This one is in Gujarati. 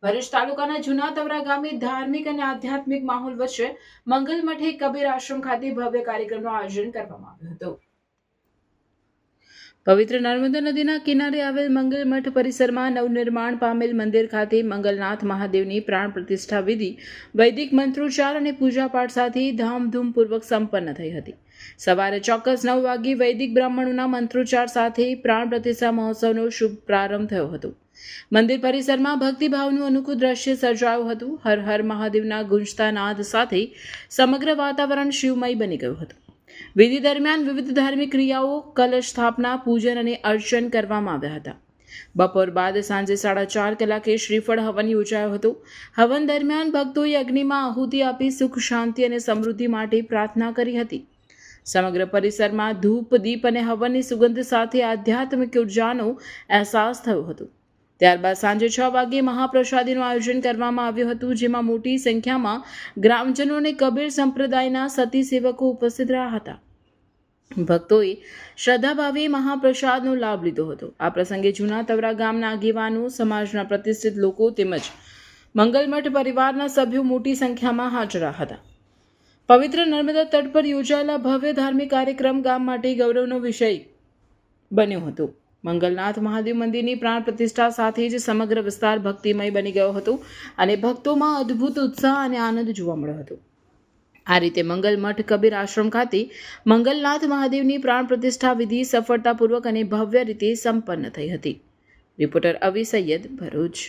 ભરૂચ તાલુકાના જૂના તવરા ગામે ધાર્મિક અને આધ્યાત્મિક માહોલ વચ્ચે મંગલ મઠે કબીર આશ્રમ ખાતે ભવ્ય કાર્યક્રમનું આયોજન કરવામાં આવ્યું હતું. પવિત્ર નર્મદા નદીના કિનારે આવેલ મંગલ મઠ પરિસરમાં નવનિર્માણ પામેલ મંદિર ખાતે મંગલનાથ મહાદેવની પ્રાણ પ્રતિષ્ઠા વિધિ વૈદિક મંત્રોચ્ચાર અને પૂજાપાઠ સાથે ધામધૂમપૂર્વક સંપન્ન થઈ હતી. સવારે ચોક્કસ 9 વાગ્યે વૈદિક બ્રાહ્મણોના મંત્રોચ્ચાર સાથે પ્રાણ પ્રતિષ્ઠા મહોત્સવનો શુભ પ્રારંભ થયો હતો. મંદિર પરિસરમાં ભક્તિભાવનું અનોખું દ્રશ્ય સર્જાયું હતું. હર હર મહાદેવના ગુંજતા નાદ સાથે સમગ્ર વાતાવરણ શિવમય બની ગયું હતું. વિધિ દરમિયાન વિવિધ ધાર્મિક ક્રિયાઓ, કલશ સ્થાપના, પૂજન અને અર્ચન કરવામાં આવ્યા હતા. બપોર બાદ સાંજે 4:30 કલાકે શ્રીફળ હવન યોજાયો હતો. હવન દરમિયાન ભક્તોએ અગ્નિમાં આહુતિ આપી સુખ, શાંતિ અને સમૃદ્ધિ માટે પ્રાર્થના કરી હતી. સમગ્ર પરિસરમાં ધૂપ, દીપ અને હવનની સુગંધ સાથે આધ્યાત્મિક ઉર્જાનો અહેસાસ થયો હતો. ત્યારબાદ સાંજે 6 વાગ્યે મહાપ્રસાદીનું આયોજન કરવામાં આવ્યું હતું, જેમાં મોટી સંખ્યામાં ગ્રામજનો અને કબીર સંપ્રદાયના સતી સેવકો ઉપસ્થિત રહ્યા હતા. ભક્તોએ શ્રદ્ધાભાવે મહાપ્રસાદનો લાભ લીધો હતો. આ પ્રસંગે જૂના તવરા ગામના આગેવાનો, સમાજના પ્રતિષ્ઠિત લોકો તેમજ મંગલમઠ પરિવારના સભ્યો મોટી સંખ્યામાં હાજર હતા. પવિત્ર નર્મદા તટ પર યોજાયેલા ભવ્ય ધાર્મિક કાર્યક્રમ ગામ માટે ગૌરવનો વિષય બન્યો હતો. મંગલનાથ મહાદેવ મંદિરની પ્રાણ પ્રતિષ્ઠા સાથે જ સમગ્ર વિસ્તાર ભક્તિમય બની ગયો હતો અને ભક્તોમાં અદ્ભુત ઉત્સાહ અને આનંદ જોવા મળ્યો હતો. આ રીતે મંગલમઠ કબીર આશ્રમ ખાતે મંગલનાથ મહાદેવની પ્રાણ પ્રતિષ્ઠા વિધિ સફળતાપૂર્વક અને ભવ્ય રીતે સંપન્ન થઈ હતી. રિપોર્ટર અવી સૈયદ, ભરૂચ.